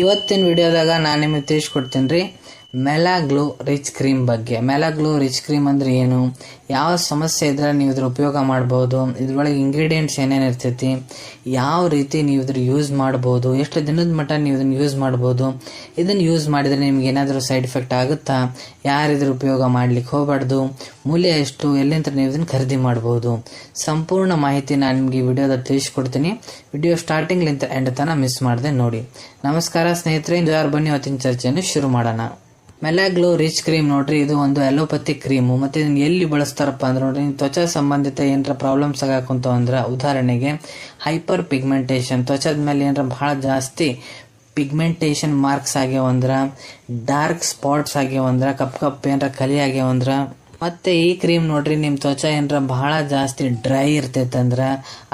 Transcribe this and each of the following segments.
ಇವತ್ತಿನ ವಿಡಿಯೋದಾಗ ನಾನು ನಿಮಗೆ ತಿಳಿಸ್ಕೊಡ್ತೀನಿ ರೀ ಮೆಲಾ ಗ್ಲೋ ರಿಚ್ ಕ್ರೀಮ್ ಬಗ್ಗೆ. ಮೆಲಾ ಗ್ಲೋ ರಿಚ್ ಕ್ರೀಮ್ ಅಂದ್ರೆ ಏನು, ಯಾವ ಸಮಸ್ಯೆ ಇದ್ರೆ ನೀವು ಇದ್ರ ಉಪಯೋಗ ಮಾಡ್ಬೋದು, ಇದ್ರೊಳಗೆ ಇಂಗ್ರೀಡಿಯೆಂಟ್ಸ್ ಏನೇನು ಇರ್ತೈತಿ, ಯಾವ ರೀತಿ ನೀವು ಇದ್ರ ಯೂಸ್ ಮಾಡ್ಬೋದು, ಎಷ್ಟು ದಿನದ ಮಟ್ಟ ನೀವು ಇದನ್ನು ಯೂಸ್ ಮಾಡ್ಬೋದು, ಇದನ್ನು ಯೂಸ್ ಮಾಡಿದರೆ ನಿಮ್ಗೆ ಏನಾದರೂ ಸೈಡ್ ಎಫೆಕ್ಟ್ ಆಗುತ್ತಾ, ಯಾರು ಇದ್ರ ಉಪಯೋಗ ಮಾಡ್ಲಿಕ್ಕೆ ಹೋಗಬಾರ್ದು, ಮೂಲ್ಯ ಎಷ್ಟು, ಎಲ್ಲಿಂದ ನೀವು ಇದನ್ನು ಖರೀದಿ ಮಾಡ್ಬೋದು, ಸಂಪೂರ್ಣ ಮಾಹಿತಿ ನಾನು ನಿಮಗೆ ಈ ವಿಡಿಯೋದ ತಿಳಿಸ್ಕೊಡ್ತೀನಿ. ವಿಡಿಯೋ ಸ್ಟಾರ್ಟಿಂಗ್ಲಿಂದ ಎಂಡ್ ತನಕ ಮಿಸ್ ಮಾಡದೆ ನೋಡಿ. ನಮಸ್ಕಾರ ಸ್ನೇಹಿತರೆ, ಯಾರು ಬನ್ನಿ ಇವತ್ತಿನ ಚರ್ಚೆಯನ್ನು ಶುರು ಮಾಡೋಣ. ಮೆಲಾ ಗ್ಲೋ ರಿಚ್ ಕ್ರೀಮ್ ನೋಡ್ರಿ, ಇದು ಒಂದು ಅಲೋಪತಿ ಕ್ರೀಮು. ಮತ್ತೆ ಇದನ್ನ ಎಲ್ಲಿ ಬಳಸ್ತಾರಪ್ಪ ಅಂದ್ರೆ ನೋಡ್ರಿ, ತ್ವಚಾ ಸಂಬಂಧಿತ ಏನಾರ ಪ್ರಾಬ್ಲಮ್ಸ್ ಆಗಾಕುಂತ ಅಂದ್ರೆ, ಉದಾಹರಣೆಗೆ ಹೈಪರ್ ಪಿಗ್ಮೆಂಟೇಷನ್, ತ್ವಚದ ಮೇಲೆ ಏನಾರ ಬಹಳ ಜಾಸ್ತಿ ಪಿಗ್ಮೆಂಟೇಷನ್ ಮಾರ್ಕ್ಸ್ ಆಗ್ಯಾವಂದ್ರ, ಡಾರ್ಕ್ ಸ್ಪಾಟ್ಸ್ ಆಗ್ಯಾವಂದ್ರ, ಕಪ್ ಏನಾರ ಕಲಿ ಆಗ್ಯಾವಂದ್ರ, ಮತ್ತೆ ಈ ಕ್ರೀಮ್ ನೋಡ್ರಿ ನಿಮ್ ತ್ವಚಾ ಏನಾರ ಬಹಳ ಜಾಸ್ತಿ ಡ್ರೈ ಇರ್ತೈತಂದ್ರ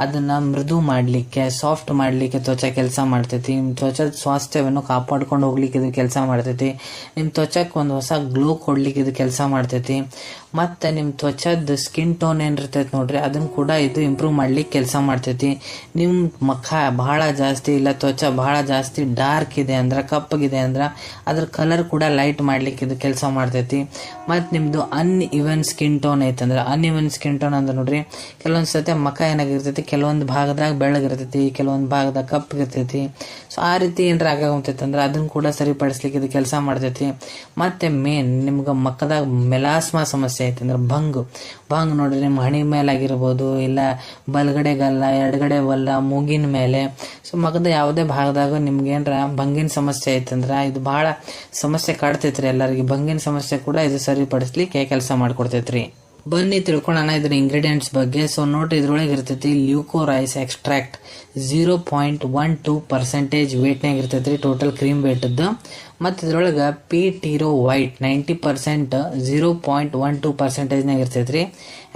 ಅದನ್ನ ಮೃದು ಮಾಡ್ಲಿಕ್ಕೆ, ಸಾಫ್ಟ್ ಮಾಡ್ಲಿಕ್ಕೆ ತ್ವಚಾ ಕೆಲಸ ಮಾಡ್ತೈತಿ. ನಿಮ್ ತ್ವಚದ ಸ್ವಾಸ್ಥ್ಯವನ್ನು ಕಾಪಾಡ್ಕೊಂಡು ಹೋಗ್ಲಿಕ್ಕೆ ಇದು ಕೆಲಸ ಮಾಡ್ತೈತಿ. ನಿಮ್ ತ್ವಚಕ್ಕೆ ಒಂದು ಹೊಸ ಗ್ಲೋ ಕೊಡ್ಲಿಕ್ಕೆ ಇದು ಕೆಲಸ ಮಾಡ್ತೈತಿ. ಮತ್ತೆ ನಿಮ್ ತ್ವಚದ ಸ್ಕಿನ್ ಟೋನ್ ಏನಿರ್ತೈತಿ ನೋಡ್ರಿ, ಅದನ್ನ ಕೂಡ ಇದು ಇಂಪ್ರೂವ್ ಮಾಡ್ಲಿಕ್ಕೆ ಕೆಲಸ ಮಾಡ್ತೈತಿ. ನಿಮ್ ಮುಖ ಬಹಳ ಜಾಸ್ತಿ ಇಲ್ಲ ತ್ವಚಾ ಬಹಳ ಜಾಸ್ತಿ ಡಾರ್ಕ್ ಇದೆ ಅಂದ್ರ, ಕಪ್ಪಗಿದೆ ಅಂದ್ರ ಅದ್ರ ಕಲರ್ ಕೂಡ ಲೈಟ್ ಮಾಡ್ಲಿಕ್ಕೆ ಇದು ಕೆಲಸ ಮಾಡ್ತೈತಿ. ಮತ್ ನಿಮ್ದು ಅನ್ಇವನ್ ಸ್ಕಿನ್ ಟೋನ್ ಐತಂದ್ರ, ಅನ್ಇವನ್ ಸ್ಕಿನ್ ಟೋನ್ ಅಂದ್ರೆ ನೋಡ್ರಿ, ಕೆಲವೊಂದ್ ಸತಿ ಮುಖ ಏನಾಗಿರ್ತೈತಿ, ಕೆಲವೊಂದು ಭಾಗದಾಗ ಬೆಳ್ಳಗಿರ್ತೈತಿ, ಕೆಲವೊಂದು ಭಾಗದಾಗ ಕಪ್ಪಗಿರ್ತೈತಿ. ಸೊ ಆ ರೀತಿ ಏನಾರ ಆಗಾಗುತ್ತೈತಿ ಅಂದ್ರೆ ಅದನ್ನ ಕೂಡ ಸರಿಪಡಿಸ್ಲಿಕ್ಕೆ ಇದು ಕೆಲಸ ಮಾಡ್ತೈತಿ. ಮತ್ತೆ ಮೇನ್ ನಿಮ್ಗೆ ಮುಖದಾಗ ಮೆಲಾಸ್ಮಾ ಸಮಸ್ಯೆ ಐತಂದ್ರೆ ಭಂಗ್ ನೋಡ್ರಿ, ನಿಮ್ಮ ಹಣಿ ಮೇಲಾಗಿರ್ಬೋದು, ಇಲ್ಲ ಬಲಗಡೆ ಗಲ್ಲ, ಎಡಗಡೆ ವಲ್ಲ, ಮೂಗಿನ ಮೇಲೆ, ಸೊ ಮಗದ ಯಾವುದೇ ಭಾಗದಾಗ ನಿಮ್ಗೆ ಏನ್ರ ಭಂಗಿನ ಸಮಸ್ಯೆ ಐತಂದ್ರ ಇದು ಬಹಳ ಸಮಸ್ಯೆ ಕಾಡ್ತೈತ್ರಿ ಎಲ್ಲರಿಗೆ. ಭಂಗಿನ ಸಮಸ್ಯೆ ಕೂಡ ಇದು ಸರಿಪಡಿಸ್ಲಿಕ್ಕೆ ಕೆಲಸ ಮಾಡ್ಕೊಡ್ತೈತ್ರಿ. ಬನ್ನಿ ತಿಳ್ಕೊಳ್ಳೋಣ ಇದ್ರ ಇಂಗ್ರೀಡಿಯೆಂಟ್ಸ್ ಬಗ್ಗೆ. ಸೊ ನೋಡ್ರಿ, ಇದ್ರೊಳಗೆ ಇರ್ತೈತಿ ಲ್ಯೂಕೋರೈಸ್ ಎಕ್ಸ್ಟ್ರಾಕ್ಟ್ 0.12% ವೇಟ್ನಾಗ ಇರ್ತೈತ್ರಿ, ಟೋಟಲ್ ಕ್ರೀಮ್ ವೇಟ್ದು. ಮತ್ತು ಇದ್ರೊಳಗೆ ಪಿಟಿರೋ ವೈಟ್ 90% 0.12% ಇರ್ತೈತ್ರಿ.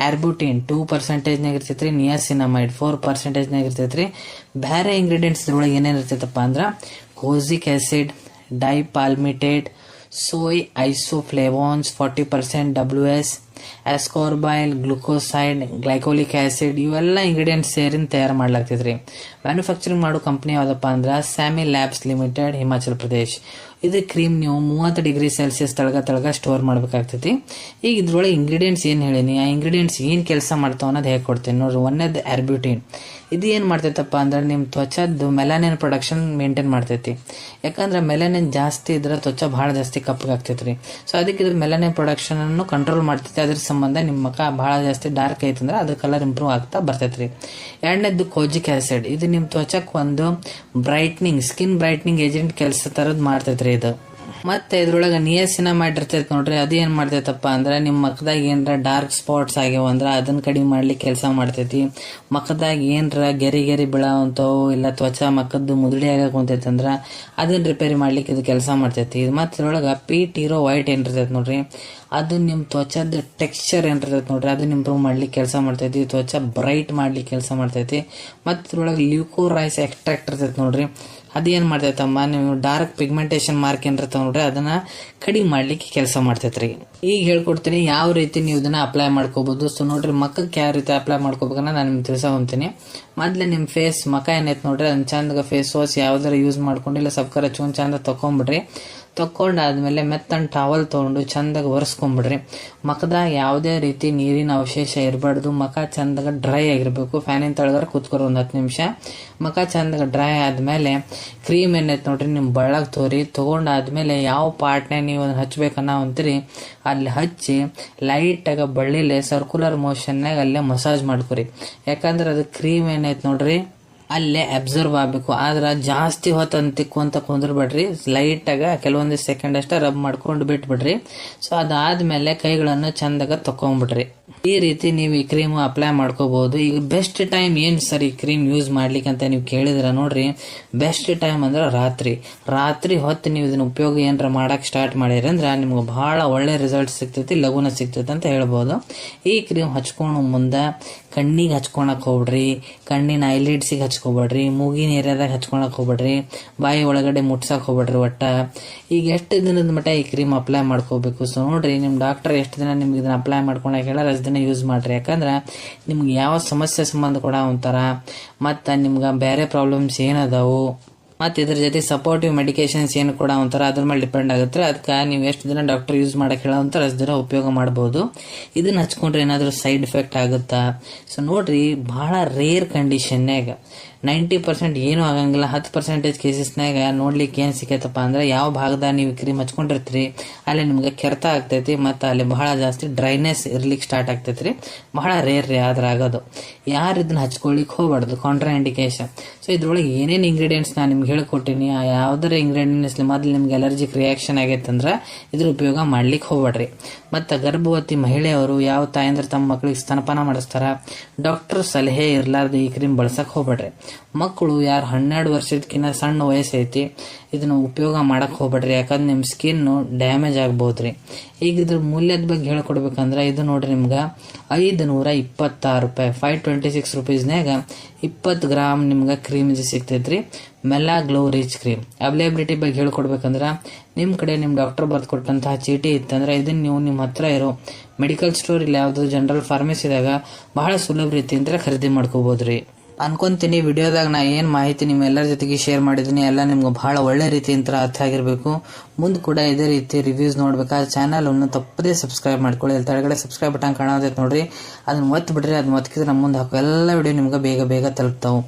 ಆರ್ಬ್ಯೂಟಿನ್ 2% ಇರ್ತೈತ್ರಿ. ನಿಯಾಸಿನಮೈಡ್ 4% ಇರ್ತೈತ್ರಿ. ಬೇರೆ ಇಂಗ್ರೀಡಿಯೆಂಟ್ಸ್ ಇದ್ರೊಳಗೆ ಏನೇನು ಇರ್ತೈತಪ್ಪ ಅಂದ್ರೆ, kojic acid, dipalmitate, soy isoflavones 40% WS, ascorbyl, glucoside, glycolic acid, ಇವೆಲ್ಲ ಇಂಗ್ರೀಡಿಯೆಂಟ್ಸ್ ಸೇರಿನ ತಯಾರು ಮಾಡ್ಲಾಗ್ತೈತ್ರಿ. ಮ್ಯಾನುಫ್ಯಾಕ್ಚರಿಂಗ್ ಮಾಡೋ ಕಂಪ್ನಿ ಯಾವ್ದಪ್ಪ ಅಂದ್ರೆ ಸ್ಯಾಮಿ ಲ್ಯಾಬ್ಸ್ ಲಿಮಿಟೆಡ್, ಹಿಮಾಚಲ್ ಪ್ರದೇಶ್. ಇದು ಕ್ರೀಮ್ ನೀವು 30 ಡಿಗ್ರಿ ಸೆಲ್ಸಿಯಸ್ ತಳಗ ಸ್ಟೋರ್ ಮಾಡ್ಬೇಕಾಗ್ತೈತಿ. ಈಗ ಇದ್ರೊಳಗೆ ಇಂಗ್ರೀಡಿಯೆಂಟ್ಸ್ ಏನ್ ಹೇಳಿನಿ, ಆ ಇಂಗ್ರೀಡಿಯೆಂಟ್ಸ್ ಏನ್ ಕೆಲಸ ಮಾಡ್ತಾವ ಅನ್ನೋದು ಹೇಳ್ಕೊಡ್ತೀನಿ ನೋಡ್ರಿ. ಒಂದೇದು ಆರ್ಬ್ಯೂಟಿನ್. ಇದು ಏನ್ ಮಾಡ್ತೈತಪ್ಪ ಅಂದ್ರೆ ನಿಮ್ ತ್ವಚದ್ದು ಮೆಲಾನಿನ್ ಪ್ರೊಡಕ್ಷನ್ ಮೇಂಟೈನ್ ಮಾಡ್ತೈತಿ. ಯಾಕಂದ್ರೆ ಮೆಲಾನಿನ್ ಜಾಸ್ತಿ ಇದ್ರೆ ತ್ವಚಾ ಬಹಳ ಜಾಸ್ತಿ ಕಪ್ಪಗಾಗ್ತೈತ್ರಿ. ಸೊ ಅದಕ್ಕೆ ಇದ್ರ ಮೆಲಾನಿನ್ ಪ್ರೊಡಕ್ಷನ್ ಅನ್ನು ಕಂಟ್ರೋಲ್ ಮಾಡ್ತೈತಿ. ಅದ್ರ ಸಂಬಂಧ ನಿಮ್ಮ ಮುಖ ಬಹಳ ಜಾಸ್ತಿ ಡಾರ್ಕ್ ಐತಂದ್ರೆ ಅದ್ರ ಕಲರ್ ಇಂಪ್ರೂವ್ ಆಗ್ತಾ ಬರ್ತೈತ್ರಿ. ಎರಡನೇದ್ದು ಕೋಜಿಕ್ ಆಸಿಡ್. ಇದು ನಿಮ್ ತ್ವಚಕ್ ಒಂದು ಬ್ರೈಟ್ನಿಂಗ್, ಸ್ಕಿನ್ ಬ್ರೈಟ್ನಿಂಗ್ ಏಜೆಂಟ್ ಕೆಲಸ ತರದ್ ಮಾಡ್ತೈತ್ರಿ ಇದು. ಮತ್ತೆ ಇದ್ರೊಳಗೆ ನಿಯಾಸಿನಮೈಡ್ ಇರ್ತೈತಿ ನೋಡ್ರಿ, ಅದು ಏನ್ ಮಾಡ್ತೈತಪ್ಪ ಅಂದ್ರೆ ನಿಮ್ ಮುಖದಾಗ ಏನ್ರ ಡಾರ್ಕ್ ಸ್ಪಾಟ್ಸ್ ಆಗ್ಯಾವ ಅಂದ್ರ ಅದನ್ನ ಕಡಿಮೆ ಮಾಡ್ಲಿಕ್ಕೆ ಕೆಲಸ ಮಾಡ್ತೈತಿ. ಮುಖದಾಗ ಏನ್ರ ಗೆರಿ ಬೀಳಾವಂತವು, ಇಲ್ಲ ತ್ವಚಾ ಮುಖದ್ದು ಮುದುಡಿ ಆಗಾಕ ಕುಂತೈತಿ ಅಂದ್ರ ಅದನ್ನ ರಿಪೇರಿ ಮಾಡ್ಲಿಕ್ಕೆ ಇದು ಕೆಲಸ ಮಾಡ್ತೈತಿ. ಮತ್ತೆ ಇದ್ರೊಳಗ ಪಿಟಿರೋ ವೈಟ್ ಏನಿರ್ತೈತಿ ನೋಡ್ರಿ, ಅದು ನಿಮ್ ತ್ವಚದ ಟೆಕ್ಸ್ಚರ್ ಏನಿರ್ತೈತಿ ನೋಡ್ರಿ, ಅದನ್ನ ಇಂಪ್ರೂವ್ ಮಾಡ್ಲಿಕ್ಕೆ ಕೆಲಸ ಮಾಡ್ತೈತಿ. ತ್ವಚಾ ಬ್ರೈಟ್ ಮಾಡ್ಲಿಕ್ಕೆ ಕೆಲಸ ಮಾಡ್ತೈತಿ. ಮತ್ತೆ ಇದ್ರೊಳಗೆ ಲ್ಯೂಕೋರೈಸ್ ಎಕ್ಸ್ಟ್ರಾಕ್ಟ್ ಇರ್ತೈತಿ ನೋಡ್ರಿ, ಅದೇನ್ ಮಾಡ್ತೈತಮ್ಮ, ನೀವು ಡಾರ್ಕ್ ಪಿಗ್ಮೆಂಟೇಷನ್ ಮಾರ್ಕ್ ಏನಿರ್ತಾವ ನೋಡ್ರಿ ಅದನ್ನ ಕಡಿಮೆ ಮಾಡ್ಲಿಕ್ಕೆ ಕೆಲಸ ಮಾಡ್ತೈತ್ರಿ. ಈಗ ಹೇಳ್ಕೊಡ್ತೀನಿ ಯಾವ ರೀತಿ ನೀವು ಇದನ್ನ ಅಪ್ಲೈ ಮಾಡ್ಕೋಬಹುದು. ಸೊ ನೋಡ್ರಿ, ಮಕ್ಕಕ್ಕೆ ಯಾವ ರೀತಿ ಅಪ್ಲೈ ಮಾಡ್ಕೋಬೇಕನ್ನ ನಾನು ನಿಮ್ಗೆ ತಿಳಿಸ್ಕೊಂತೀನಿ. ಮೊದ್ಲೇ ನಿಮ್ ಫೇಸ್ ಮುಖ ಏನೈತಿ ನೋಡ್ರಿ, ಅದನ್ನ ಚಂದ ಫೇಸ್ ವಾಶ್ ಯಾವ್ದಾರ ಯೂಸ್ ಮಾಡ್ಕೊಂಡಿಲ್ಲ ಸಬ್ಕರ ಚಂದ ತಕೊಂಡ್ಬಿಡ್ರಿ. ತಕೊಂಡಾದ್ಮೇಲೆ ಮೆತ್ತನ್ ಟವಲ್ ತಗೊಂಡು ಚಂದಾಗ ಒರೆಸ್ಕೊಂಡ್ಬಿಡ್ರಿ. ಮುಖದಾಗ ಯಾವುದೇ ರೀತಿ ನೀರಿನ ಅವಶೇಷ ಇರಬಾರ್ದು. ಮುಖ ಚಂದಾಗ ಡ್ರೈ ಆಗಿರ್ಬೇಕು. ಫ್ಯಾನಿನ ತಳಗಾರ ಕೂತ್ಕೊರಿ 10 ನಿಮಿಷ. ಮುಖ ಚಂದಾಗ ಡ್ರೈ ಆದ್ಮೇಲೆ ಕ್ರೀಮ್ ಏನೈತಿ ನೋಡ್ರಿ ನಿಮ್ ಬಳ್ಳಗ್ ತಗೊಂಡಾದ್ಮೇಲೆ ಯಾವ ಪಾರ್ಟ್ನಾಗ ನೀವು ಅದನ್ನ ಹಚ್ಬೇಕನ್ನ ಅಂತೀರಿ ಅಲ್ಲಿ ಹಚ್ಚಿ ಲೈಟ್ ಆಗ ಬಳ್ಳಿಲೆ ಸರ್ಕ್ಯುಲರ್ ಮೋಷನ್ನಾಗ ಅಲ್ಲೇ ಮಸಾಜ್ ಮಾಡ್ಕೊರಿ. ಯಾಕಂದ್ರೆ ಅದು ಕ್ರೀಮ್ ಏನೈತಿ ನೋಡ್ರಿ ಅಲ್ಲೇ ಅಬ್ಸರ್ವ್ ಆಗ್ಬೇಕು. ಆದ್ರ ಜಾಸ್ತಿ ಹೊತ್ತು ಅಂತಿಕ್ಕೊಂತ ಕುಂದ್ರಬೇಡ್ರಿ. ಲೈಟ್ ಆಗ ಕೆಲವೊಂದು ಸೆಕೆಂಡ್ ಅಷ್ಟ ರಬ್ ಮಾಡ್ಕೊಂಡು ಬಿಟ್ಬಿಡ್ರಿ. ಸೊ ಅದಾದ್ಮೇಲೆ ಕೈಗಳನ್ನು ಚಂದಾಗ ತಕೊಂಡ್ಬಿಡ್ರಿ. ಈ ರೀತಿ ನೀವು ಈ ಕ್ರೀಮ್ ಅಪ್ಲೈ ಮಾಡ್ಕೋಬಹುದು. ಈಗ ಬೆಸ್ಟ್ ಟೈಮ್ ಏನ್ ಸರ್ ಈ ಕ್ರೀಮ್ ಯೂಸ್ ಮಾಡ್ಲಿಕ್ಕೆ ಅಂತ ನೀವು ಕೇಳಿದ್ರ ನೋಡ್ರಿ, ಬೆಸ್ಟ್ ಟೈಮ್ ಅಂದ್ರೆ ರಾತ್ರಿ ಹೊತ್ತು ನೀವು ಇದನ್ನ ಉಪಯೋಗ ಏನಾರ ಮಾಡಕ್ ಸ್ಟಾರ್ಟ್ ಮಾಡಿರಿ ಅಂದ್ರೆ ನಿಮ್ಗೆ ಬಹಳ ಒಳ್ಳೆ ರಿಸಲ್ಟ್ ಸಿಗ್ತೈತಿ, ಲಘುನ ಸಿಗ್ತೈತಿ ಅಂತ ಹೇಳ್ಬೋದು. ಈ ಕ್ರೀಮ್ ಹಚ್ಕೊಂಡು ಮುಂದೆ ಕಣ್ಣಿಗೆ ಹಚ್ಕೊಳಕ್ ಹೋಗ್ಬಿಡ್ರಿ, ಕಣ್ಣಿನ ಐಲಿಡ್ಸಿಗೆ ಹಚ್ಕೊಬೇಡ್ರಿ, ಮೂಗಿನ ಏರಿಯಾದಾಗ ಹಚ್ಕೊಳಕ್ ಹೋಗ್ಬೇಡ್ರಿ, ಬಾಯಿ ಒಳಗಡೆ ಮುಟ್ಸಕ್ ಹೋಗ್ಬೇಡ್ರಿ. ಒಟ್ಟ ಈಗ ಎಷ್ಟು ದಿನದ ಮಟ್ಟ ಈ ಕ್ರೀಮ್ ಅಪ್ಲೈ ಮಾಡ್ಕೋಬೇಕು. ಸೊ ನೋಡ್ರಿ, ನಿಮ್ ಡಾಕ್ಟರ್ ಎಷ್ಟು ದಿನ ನಿಮ್ಗೆ ಇದನ್ನ ಅಪ್ಲೈ ಮಾಡ್ಕೊಳಕ್ ಹೇಳಾರ ಅಷ್ಟು ದಿನ ಯೂಸ್ ಮಾಡ್ರಿ. ಯಾಕಂದ್ರೆ ನಿಮ್ಗೆ ಯಾವ ಸಮಸ್ಯೆ ಸಂಬಂಧ ಕೂಡ ಒಂಥರ, ಮತ್ತ ನಿಮ್ಗ ಬೇರೆ ಪ್ರಾಬ್ಲಮ್ಸ್ ಏನದಾವು ಮತ್ತು ಇದ್ರ ಜೊತೆ ಸಪೋರ್ಟಿವ್ ಮೆಡಿಕೇಶನ್ಸ್ ಏನು ಕೂಡ ಒಂಥರ ಅದ್ರ ಮೇಲೆ ಡಿಪೆಂಡ್ ಆಗುತ್ತೆ. ಅದಕ್ಕೆ ನೀವು ಎಷ್ಟು ದಿನ ಡಾಕ್ಟರ್ ಯೂಸ್ ಮಾಡಕ್ಕೆ ಹೇಳೋಂಥ ಅಷ್ಟು ದಿನ ಉಪಯೋಗ ಮಾಡ್ಬೋದು. ಇದನ್ನ ಹಚ್ಕೊಂಡ್ರೆ ಏನಾದರೂ ಸೈಡ್ ಎಫೆಕ್ಟ್ ಆಗುತ್ತಾ? ಸೊ ನೋಡ್ರಿ, ಬಹಳ ರೇರ್ ಕಂಡೀಷನ್ನಾಗ 90% ಏನೂ ಆಗಂಗಿಲ್ಲ. 10% ಕೇಸಸ್ನಾಗ ನೋಡ್ಲಿಕ್ಕೆ ಏನು ಸಿಕ್ಕೈತಪ್ಪ ಅಂದ್ರೆ, ಯಾವ ಭಾಗದಾಗ ನೀವು ಕ್ರೀಮ್ ಹಚ್ಕೊಂಡಿರ್ತೀರಿ ಅಲ್ಲಿ ನಿಮ್ಗೆ ಕೆರೆತ ಆಗ್ತೈತಿ ಮತ್ತು ಅಲ್ಲಿ ಬಹಳ ಜಾಸ್ತಿ ಡ್ರೈನೆಸ್ ಇರ್ಲಿಕ್ಕೆ ಸ್ಟಾರ್ಟ್ ಆಗ್ತೈತ್ರಿ. ಬಹಳ ರೇರ್ ರೀ ಆದ್ರೆ ಆಗೋದು. ಯಾರು ಇದನ್ನ ಹಚ್ಕೊಳ್ಳಿಕ್ಕೆ ಹೋಗ್ಬಾರ್ದು, ಕಾಂಟ್ರಾ ಇಂಡಿಕೇಶನ್. ಸೊ ಇದ್ರೊಳಗೆ ಏನೇನು ಇಂಗ್ರೀಡಿಯೆಂಟ್ಸ್ ನಾನು ನಿಮ್ಗೆ ಹೇಳ್ಕೊಟ್ಟಿನಿ, ಆ ಯಾವುದರ ಇಂಗ್ರೀಡಿಯೆಂಟ್ಸ್ ಮೊದಲು ನಿಮ್ಗೆ ಅಲರ್ಜಿಕ್ ರಿಯಾಕ್ಷನ್ ಆಗೈತೆ ಅಂದ್ರೆ ಇದ್ರ ಉಪಯೋಗ ಮಾಡ್ಲಿಕ್ಕೆ ಹೋಗ್ಬೇಡ್ರಿ. ಮತ್ತು ಗರ್ಭವತಿ ಮಹಿಳೆಯವರು ಯಾವ ತಾಯಂದ್ರೆ ತಮ್ಮ ಮಕ್ಕಳಿಗೆ ಸ್ತನಪಾನ ಮಾಡಿಸ್ತಾರ, ಡಾಕ್ಟರ್ ಸಲಹೆ ಇರಲಾರ್ದು ಈ ಕ್ರೀಮ್ ಬಳಸಕ್ಕೆ ಹೋಗ್ಬೇಡ್ರಿ. ಮಕ್ಕಳು ಯಾರು 12 ವರ್ಷದಕ್ಕಿಂತ ಸಣ್ಣ ವಯಸ್ಸೈತಿ ಇದನ್ನ ಉಪಯೋಗ ಮಾಡಕ್ಕೆ ಹೋಗ್ಬೇಡ್ರಿ, ಯಾಕಂದ್ರೆ ನಿಮ್ಮ ಸ್ಕಿನ್ನು ಡ್ಯಾಮೇಜ್ ಆಗ್ಬೋದ್ರಿ. ಈಗ ಇದ್ರ ಮೂಲ್ಯದ ಬಗ್ಗೆ ಹೇಳ್ಕೊಡ್ಬೇಕಂದ್ರೆ ಇದು ನೋಡ್ರಿ, ನಿಮ್ಗೆ 526 ರೂಪಾಯಿ, 526 ರುಪೀಸ್ನಾಗ 20 ಗ್ರಾಮ್ ನಿಮ್ಗೆ ಕ್ರೀಮ್ ಸಿಗ್ತೈತ್ರಿ. ಮೆಲಾ ಗ್ಲೋ ರಿಚ್ ಕ್ರೀಮ್ ಅವೈಲೇಬಿಲಿಟಿ ಬಗ್ಗೆ ಹೇಳ್ಕೊಡ್ಬೇಕಂದ್ರೆ, ನಿಮ್ಮ ಕಡೆ ನಿಮ್ಮ ಡಾಕ್ಟರ್ ಬರ್ದು ಕೊಟ್ಟಂತಹ ಚೀಟಿ ಇತ್ತಂದ್ರೆ ಇದನ್ನ ನೀವು ನಿಮ್ಮ ಹತ್ರ ಇರೋ ಮೆಡಿಕಲ್ ಸ್ಟೋರ್ ಇಲ್ಲ ಯಾವ್ದು ಜನರಲ್ ಫಾರ್ಮಸಿದಾಗ ಬಹಳ ಸುಲಭ ರೀತಿಯಿಂದ ಖರೀದಿ ಮಾಡ್ಕೋಬೋದ್ರಿ. ಅನ್ಕೊಂತೀನಿ ವಿಡಿಯೋದಾಗ ನಾ ಏನು ಮಾಹಿತಿ ನಿಮ್ಮೆಲ್ಲರ ಜೊತೆಗೆ ಶೇರ್ ಮಾಡಿದ್ದೀನಿ ಎಲ್ಲ ನಿಮ್ಗೆ ಬಹಳ ಒಳ್ಳೆ ರೀತಿಯಿಂದ ಅರ್ಥ ಆಗಿರಬೇಕು. ಮುಂದೆ ಕೂಡ ಇದೇ ರೀತಿ ರಿವ್ಯೂಸ್ ನೋಡ್ಬೇಕಾದ್ರೆ ಚಾನಲ್ ಅನ್ನು ತಪ್ಪದೇ ಸಬ್ಸ್ಕ್ರೈಬ್ ಮಾಡ್ಕೊಳ್ಳಿ. ಅಲ್ಲಿ ಕೆಳಗಡೆ ಸಬ್ಸ್ಕ್ರೈಬ್ ಬಟನ್ ಕಾಣೋದೈತೆ ನೋಡ್ರಿ, ಅದನ್ನ ಒತ್ತು ಬಿಡ್ರಿ. ಅದನ್ನ ಒತ್ತಿದ್ರೆ ನಮ್ಮ ಮುಂದೆ ಹಾಕೋ ಎಲ್ಲ ವಿಡಿಯೋ ನಿಮ್ಗೆ ಬೇಗ ಬೇಗ ತಲುಪ್ತಾವೆ.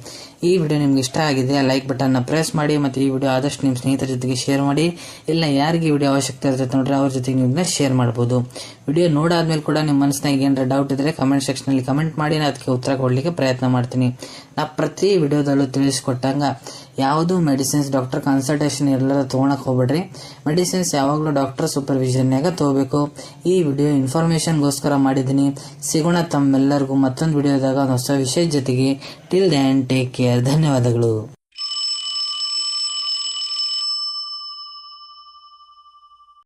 ಈ ವಿಡಿಯೋ ನಿಮ್ಗೆ ಇಷ್ಟ ಆಗಿದೆ ಲೈಕ್ ಬಟನ್ನ ಪ್ರೆಸ್ ಮಾಡಿ, ಮತ್ತು ಈ ವಿಡಿಯೋ ಆದಷ್ಟು ನಿಮ್ಮ ಸ್ನೇಹಿತರ ಜೊತೆಗೆ ಶೇರ್ ಮಾಡಿ. ಇಲ್ಲ ಯಾರಿಗೆ ಈ ವಿಡಿಯೋ ಅವಶ್ಯಕತೆ ಇರ್ತೈತೆ ನೋಡ್ರಿ ಅವ್ರ ಜೊತೆಗೆ ನಿಮ್ಮನ್ನ ಶೇರ್ ಮಾಡ್ಬೋದು. ವಿಡಿಯೋ ನೋಡಾದ್ಮೇಲೆ ಕೂಡ ನಿಮ್ಮ ಮನಸ್ಸಿನಾಗ ಏನಾರ ಡೌಟ್ ಇದ್ರೆ ಕಮೆಂಟ್ ಸೆಕ್ಷನಲ್ಲಿ ಕಮೆಂಟ್ ಮಾಡಿ, ನಾನು ಅದಕ್ಕೆ ಉತ್ತರ ಕೊಡಲಿಕ್ಕೆ ಪ್ರಯತ್ನ ಮಾಡ್ತೀನಿ. ನಾ ಪ್ರತಿ ವಿಡಿಯೋದಲ್ಲೂ ತಿಳಿಸ್ಕೊಟ್ಟಂಗ ಯಾವುದು ಮೆಡಿಸಿನ್ಸ್ ಡಾಕ್ಟರ್ ಕನ್ಸಲ್ಟೇಷನ್ ಇರಲಾರ ತೊಗೊಳಕ್ ಹೋಗ್ಬೇಡ್ರಿ. ಮೆಡಿಸಿನ್ಸ್ ಯಾವಾಗಲೂ ಡಾಕ್ಟರ್ ಸೂಪರ್ವಿಷನ್ನಾಗ ತಗೋಬೇಕು. ಈ ವಿಡಿಯೋ ಇನ್ಫಾರ್ಮೇಶನ್ಗೋಸ್ಕರ ಮಾಡಿದ್ದೀನಿ. ಸಿಗೋಣ ತಮ್ಮೆಲ್ಲರಿಗೂ ಮತ್ತೊಂದು ವಿಡಿಯೋದಾಗ ಒಂದು ಹೊಸ ವಿಷಯದ ಜೊತೆಗೆ. Till then take care. ಧನ್ಯವಾದಗಳು.